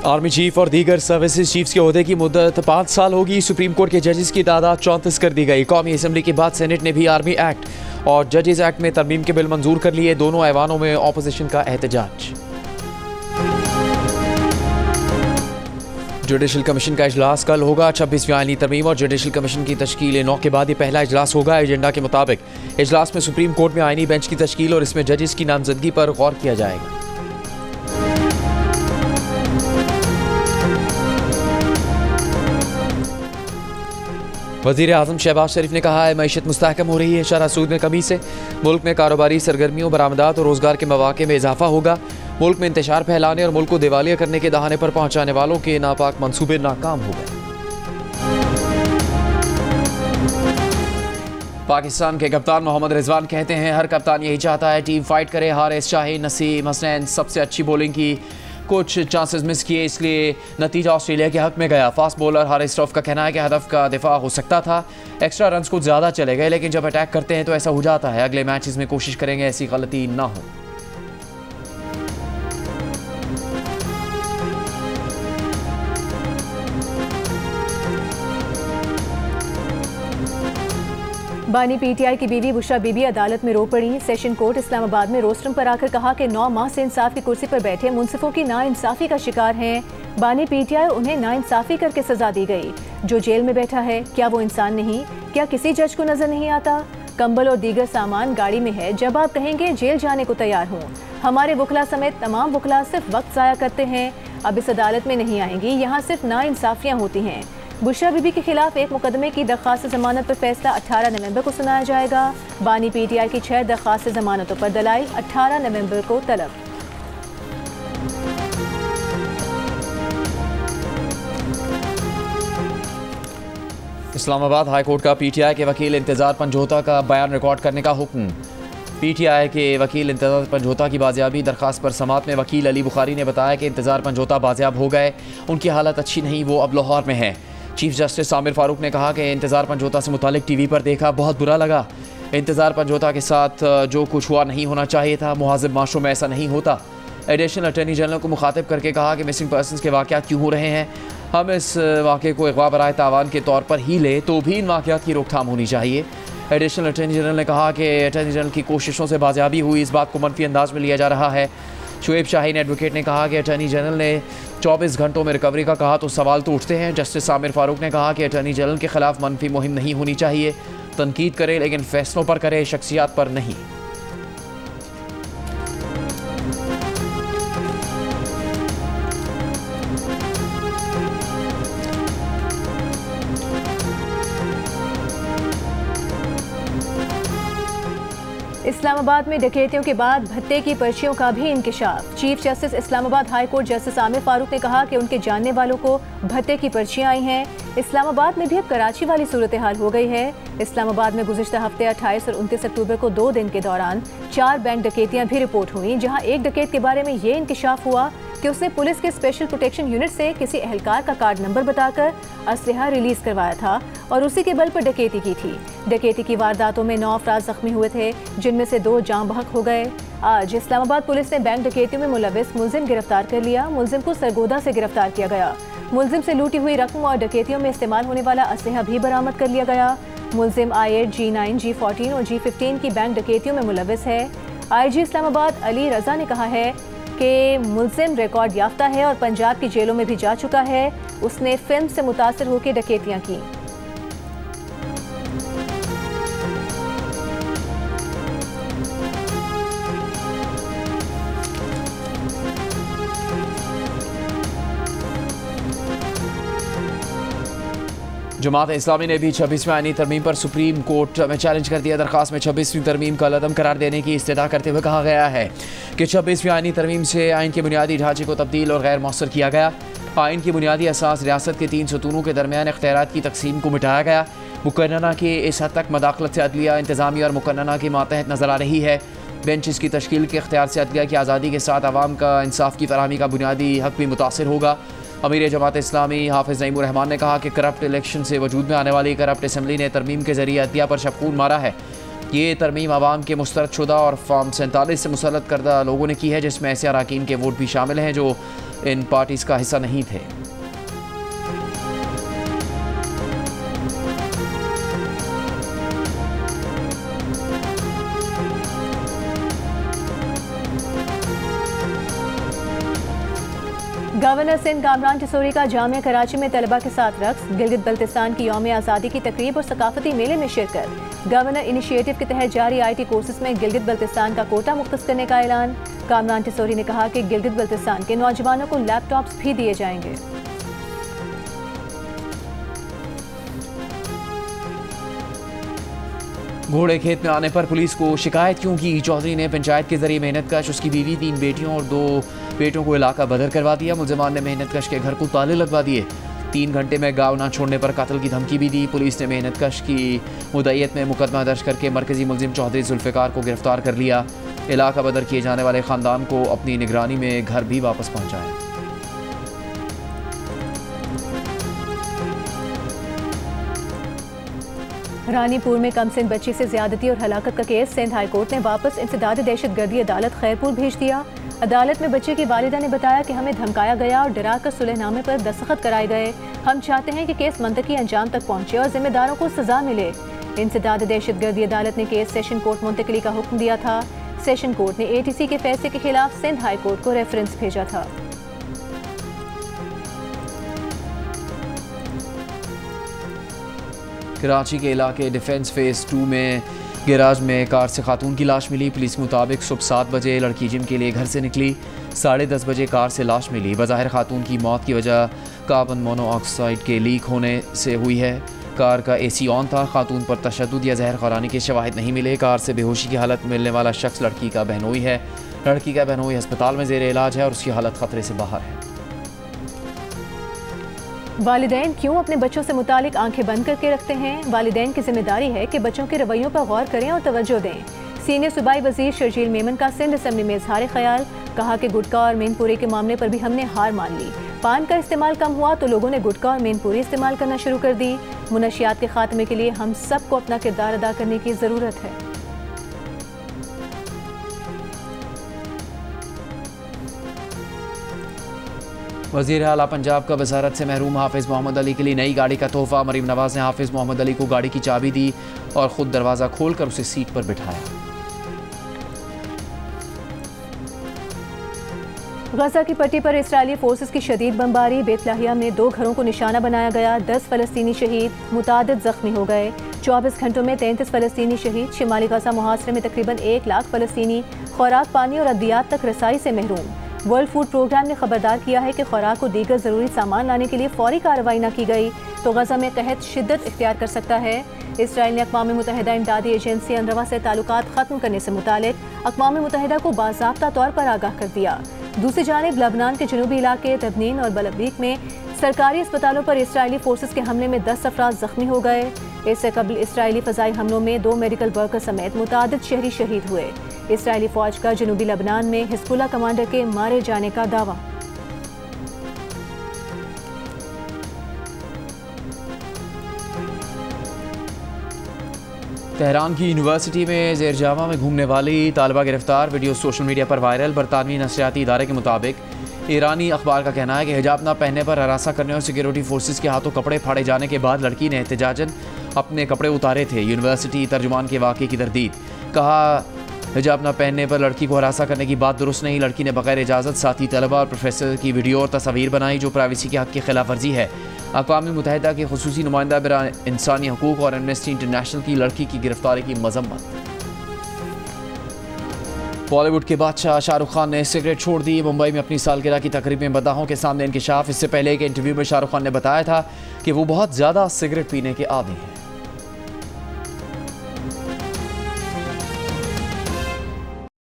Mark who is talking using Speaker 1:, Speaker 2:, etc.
Speaker 1: Army chief और दीगर services chiefs के ओहदे की मुद्दत 5 साल होगी। सुप्रीम कोर्ट के जजेस की तादाद 34 कर दी गई। कौमी असम्बली के बाद सेनेट ने भी आर्मी एक्ट और जजेस एक्ट में तरमीम के बिल मंजूर कर लिए। दोनों ऐवानों में अपोजिशन का एहतजाज। जुडिशल कमीशन का इजलास कल होगा। 26वीं आईनी तरमीम और जुडिशल कमीशन की तश्कील 9 के बाद ये पहला इजलास होगा। एजेंडा के मुताबिक इजलास में सुप्रीम कोर्ट में आईनी बेंच की तश्कील और इसमें जजेस की नामजदगी पर गौर किया जाएगा। वज़ीर आज़म शहबाज शरीफ ने कहा है मईशत मुस्तहकम हो रही है। शरह सूद में कमी से मुल्क में कारोबारी सरगर्मियों, बरामदात और रोज़गार के मौक़े में इजाफा होगा। मुल्क में इंतशार फैलाने और मुल्क को दिवालिया करने के दहाने पर पहुँचाने वालों के नापाक मंसूबे नाकाम हो गए। पाकिस्तान के कप्तान मोहम्मद रिजवान कहते हैं हर कप्तान यही चाहता है टीम फाइट करे, हारे चाहे। नसीम हसनैन सबसे अच्छी बॉलिंग की, कुछ चांसेस मिस किए इसलिए नतीजा ऑस्ट्रेलिया के हक में गया। फास्ट बॉलर हारिस रऊफ का कहना है कि हदफ का दिफा हो सकता था, एक्स्ट्रा रन्स कुछ ज़्यादा चले गए, लेकिन जब अटैक करते हैं तो ऐसा हो जाता है। अगले मैचेस में कोशिश करेंगे ऐसी गलती ना हो।
Speaker 2: बानी पीटीआई की बीवी बुशरा बीबी अदालत में रो पड़ी। सेशन कोर्ट इस्लामाबाद में रोस्टरम पर आकर कहा कि 9 माह से इंसाफ की कुर्सी पर बैठे मुंसिफों की नाइंसाफी का शिकार हैं। बानी पीटीआई उन्हें नाइंसाफी करके सजा दी गई। जो जेल में बैठा है क्या वो इंसान नहीं? क्या किसी जज को नजर नहीं आता? कंबल और दीगर सामान गाड़ी में है, जब आप कहेंगे जेल जाने को तैयार हूँ। हमारे वकला समेत तमाम वकला सिर्फ वक्त ज़ाया करते हैं, अब इस अदालत में नहीं आएंगी, यहाँ सिर्फ नाइंसाफियाँ होती हैं। बुशरा बीबी के खिलाफ एक मुकदमे की दरख्वास्त जमानत पर फैसला 18 नवंबर को सुनाया जाएगा। बानी पीटीआई की 6 दरख्वास्त जमानतों पर दलाइल 18 नवंबर को तलब।
Speaker 1: इस्लामाबाद हाई कोर्ट का पीटीआई के वकील इंतजार पंजोता का बयान रिकॉर्ड करने का हुक्म। पीटीआई के वकील इंतजार पंजोता की बाजियाबी दरख्वास्त पर समात में वकील अली बुखारी ने बताया कि इंतजार पंजोता बाजियाब हो गए, उनकी हालत अच्छी नहीं, वो अब लाहौर में है। चीफ जस्टिस आमिर फारूक ने कहा कि इंतजार पंजोता से मुतालिक टीवी पर देखा, बहुत बुरा लगा। इंतजार पंजोता के साथ जो कुछ हुआ नहीं होना चाहिए था, मुहाजिब माशरों में ऐसा नहीं होता। एडिशनल अटॉर्नी जनरल को मुखातिब करके कहा कि मिसिंग पर्सनस के वाक़यात क्यों हो रहे हैं, हम इस वाक़े को अगवा बराए तावान के तौर पर ही ले तो भी इन वाक़यात की रोकथाम होनी चाहिए। एडिशनल अटॉर्नी जनरल ने कहा कि अटॉर्नी जनरल की कोशिशों से बाजियाबी हुई, इस बात को मनफी अंदाज में लिया जा रहा है। शुएब शाहीन एडवोकेट ने कहा कि अटॉर्नी जनरल ने 24 घंटों में रिकवरी का कहा तो सवाल तो उठते हैं। जस्टिस आमिर फारूक ने कहा कि अटॉर्नी जनरल के खिलाफ मनफी मुहिम नहीं होनी चाहिए, तनकीद करे लेकिन फैसलों पर करे, शख्सियात पर नहीं।
Speaker 2: इस्लामाबाद में डकैतियों के बाद भत्ते की पर्चियों का भी इंकिशाफ। Chief justice Islamabad high court justice Aamir Farooq ने कहा कि उनके जानने वालों को भत्ते की पर्चियां आई हैं। इस्लामाबाद में भी अब कराची वाली सूरत हाल हो गई है। इस्लामाबाद में गुज़िश्ता हफ्ते 28 और 29 अक्टूबर को 2 दिन के दौरान 4 बैंक डकैतियां भी रिपोर्ट हुई, जहां एक डकैत के बारे में ये इंकिशाफ हुआ कि उसने पुलिस के स्पेशल प्रोटेक्शन यूनिट से किसी एहलकार का कार्ड नंबर बताकर असलहा रिलीज करवाया था और उसी के बल पर डकैती की थी। डकैती की वारदातों में 9 अफराद जख्मी हुए थे, जिनमें से 2 जाँ बहक हो गए। आज इस्लामाबाद पुलिस ने बैंक डकैतियों में मुलविस मुलजिम गिरफ्तार कर लिया। मुलजिम को सरगोदा से गिरफ्तार किया गया। मुलजिम से लूटी हुई रकम और डकैतियों में इस्तेमाल होने वाला असलहा भी बरामद कर लिया गया। मुलजिम I8, G9, G14 और G15 की बैंक डकैतियों में मुलविस है। IG इस्लामाबाद अली रजा ने कहा है कि मुलजिम रिकॉर्ड याफ्ता है और पंजाब की जेलों में भी जा चुका है। उसने फिल्म से मुतासर होकर डकैतियां की।
Speaker 1: जमात इस्लामी ने भी 26वीं आईनी तरमीम पर सुप्रीम कोर्ट में चैलेंज कर दिया। दरख्वास्त में 26वीं तरमीम का लदम करार देने की इस्तदा करते हुए कहा गया है कि 26वीं आईनी तरमीम से आइन के बुनियादी ढांचे को तब्दील और गैर मौसर किया गया। आइन की बुनियादी असास रियासत के 3 सतूनों के दरमियान इख्तियारात की तकसीम को मिटाया गया। मुकन्नना की इस हद तक मदाखलत से अदलिया, इंतजामिया और मुकन्नना के मातहत नजर आ रही है। बेंचेस की तश्कील के इख्तियार से अदलिया की आज़ादी के साथ आवाम का इंसाफ की फराहमी का बुनियादी हक भी मुतासर होगा। अमीर जमात इस्लामी हाफिज़ नईमुर रहमान ने कहा कि करप्ट इलेक्शन से वजूद में आने वाली करप्ट असम्बली ने तरमीम के जरिए अदलिया पर शबखून मारा है। ये तरमीम आवाम के मुस्तरद शुदा और फॉर्म 47 से मुसल्लत करदा लोगों ने की है, जिसमें ऐसे अराकीन के वोट भी शामिल हैं जो इन पार्टीज का हिस्सा नहीं थे।
Speaker 2: गवर्नर सिंध कामरान टिसोरी का जामिया कराची में तलबा के साथ रक्स, गिलगित बल्तिस्तान की यौम आज़ादी की तकरीब और सकाफती मेले में शिरकत। गवर्नर इनिशिएटिव के तहत जारी IT कोर्सेज में गिलगित बल्तिस्तान का कोटा मुख्तस करने का ऐलान। कामरान टिसोरी ने कहा कि गिलगित बल्तिस्तान के नौजवानों को लैपटॉप्स भी दिए जाएंगे।
Speaker 1: घोड़े खेत में आने पर पुलिस को शिकायत क्यों की? चौधरी ने पंचायत के जरिए मेहनतकश, उसकी बीवी, 3 बेटियों और 2 बेटों को इलाका बदर करवा दिया। मुलजमान ने मेहनतकश के घर को ताले लगवा दिए। 3 घंटे में गाँव न छोड़ने पर कत्ल की धमकी भी दी। पुलिस ने मेहनतकश की मुद्दईयत में मुकदमा दर्ज करके मरकजी मुलजिम चौधरी जुल्फ़िकार को गिरफ्तार कर लिया। इलाका बदर किए जाने वाले ख़ानदान को अपनी निगरानी में घर भी वापस पहुँचाया।
Speaker 2: रानीपुर में कमसिन बच्ची से ज्यादती और हलाकत का केस सिंध हाई कोर्ट ने वापस इंसदाद दहशतगर्दी अदालत खैरपुर भेज दिया। अदालत में बच्चे की वालिदा ने बताया कि हमें धमकाया गया और डराकर सुलहनामे पर दस्तखत कराए गए। हम चाहते हैं कि केस मंतकी अंजाम तक पहुंचे और जिम्मेदारों को सजा मिले। इंसदाद दहशतगर्दी अदालत ने केस सेशन कोर्ट मुंतकली का हुक्म दिया था। सेशन कोर्ट ने ATC के फैसले के खिलाफ सिंध हाई कोर्ट को रेफरेंस भेजा था।
Speaker 1: कराची के इलाके डिफेंस फेज 2 में गैराज में कार से खातून की लाश मिली। पुलिस के मुताबिक सुबह 7 बजे लड़की जिम के लिए घर से निकली। 10:30 बजे कार से लाश मिली। बज़ाहिर खातून की मौत की वजह कार्बन मोनोऑक्साइड के लीक होने से हुई है। कार का AC ऑन था। खातून पर तशद्दुद या जहर खौरानी के शवाहिद नहीं मिले। कार से बेहोशी की हालत में मिलने वाला शख्स लड़की का बहनोई है। लड़की का बहनोई अस्पताल में ज़ेर इलाज है और उसकी हालत खतरे से बाहर है।
Speaker 2: वालिदैन क्यों अपने बच्चों से मुतालिक आंखें बंद करके रखते हैं? वालिदैन की जिम्मेदारी है कि बच्चों के रवैयों पर गौर करें और तवज्जो दें। सीनियर सूबाई वजीर शर्जील मेमन का सिंध असम्बली में इजहार ख्याल। कहा कि गुटखा और मेनपुरी के मामले पर भी हमने हार मान ली। पान का इस्तेमाल कम हुआ तो लोगों ने गुटखा और मेनपुरी इस्तेमाल करना शुरू कर दी। मुनशियात के खात्मे के लिए हम सबको अपना किरदार अदा करने की ज़रूरत है।
Speaker 1: वज़ीर आला पंजाब का वज़ारत से महरूम हाफिज़ मोहम्मद अली के लिए नई गाड़ी का तोहफ़ा। मरीम नवाज़ ने हाफिज़ मोहम्मद अली को गाड़ी की चाबी दी और ख़ुद दरवाज़ा खोलकर उसे सीट पर बिठाया।
Speaker 2: गजा की पट्टी पर इसराइली फोर्सेस की शदीद बमबारी। बेतलाहिया में 2 घरों को निशाना बनाया गया। 10 फ़लस्तीनी शहीद, मुतादिद ज़ख्मी हो गए। 24 घंटों में 33 फ़लस्तीनी शहीद। शिमाली गजा मुहासरे में तकरीबन 1 लाख फ़लस्तीनी खुराक, पानी और अद्वियात तक रसाई से महरूम। वर्ल्ड फूड प्रोग्राम ने खबरदार किया है कि खुराक और दीगर ज़रूरी सामान लाने के लिए फौरी कार्रवाई न की गई तो गजा में कहत शिद्दत इख्तियार कर सकता है। इसराइल ने अक़वाम मुत्तहिदा इमदादी एजेंसी अनरवा से ताल्लुकात ख़त्म करने से मुतालिक अक़वाम मुत्तहिदा को बाज़ाब्ता तौर पर आगाह कर दिया। दूसरी जानिब लबनान के जनूबी इलाके तबनीन और बलबीक में सरकारी अस्पतालों पर इसराइली फोर्सेस के हमले में 10 अफराद ज़ख्मी हो गए। इससे कबल इसराइली फ़ज़ाई हमलों में 2 मेडिकल वर्कर समेत मुतादिद शहरी शहीद हुए। इसराइली फ़ौज का जनूबी लबनान में हिज़्बुल्लाह कमांडर के मारे जाने का दावा।
Speaker 1: तेहरान की यूनिवर्सिटी में ज़ेर जामा में घूमने वाली तालिबा गिरफ्तार। वीडियो सोशल मीडिया पर वायरल। बरतानवी नशरियाती इदारे के मुताबिक ईरानी अखबार का कहना है कि हिजाब न पहनने पर हरासा करने और सिक्योरिटी फोर्सेस के हाथों कपड़े फाड़े जाने के बाद लड़की ने एहतजाजन अपने कपड़े उतारे थे। यूनिवर्सिटी तर्जुमान के वाक़े की तरदीद। कहा हिजाब न पहनने पर लड़की को हरासा करने की बात दुरुस्त नहीं। लड़की ने बगैर इजाज़त साथी तलबा और प्रोफेसर की वीडियो और तस्वीर बनाई जो प्राइवेसी के हक़ की खिलाफ वर्जी है। अक़वाम मुत्तहिदा के खुसूसी नुमाइंदा बराए इंसानी हकूक़ और एमनेस्टी इंटरनेशनल की लड़की की गिरफ्तारी की मज़म्मत। बॉलीवुड के बादशाह शाहरुख खान ने सिगरेट छोड़ दी। मुंबई में अपनी सालगिरह की तकरीब में मदाहों के सामने इंकिशाफ। इससे पहले एक इंटरव्यू में शाहरुख खान ने बताया था कि वो बहुत ज़्यादा सिगरेट पीने के आदी हैं।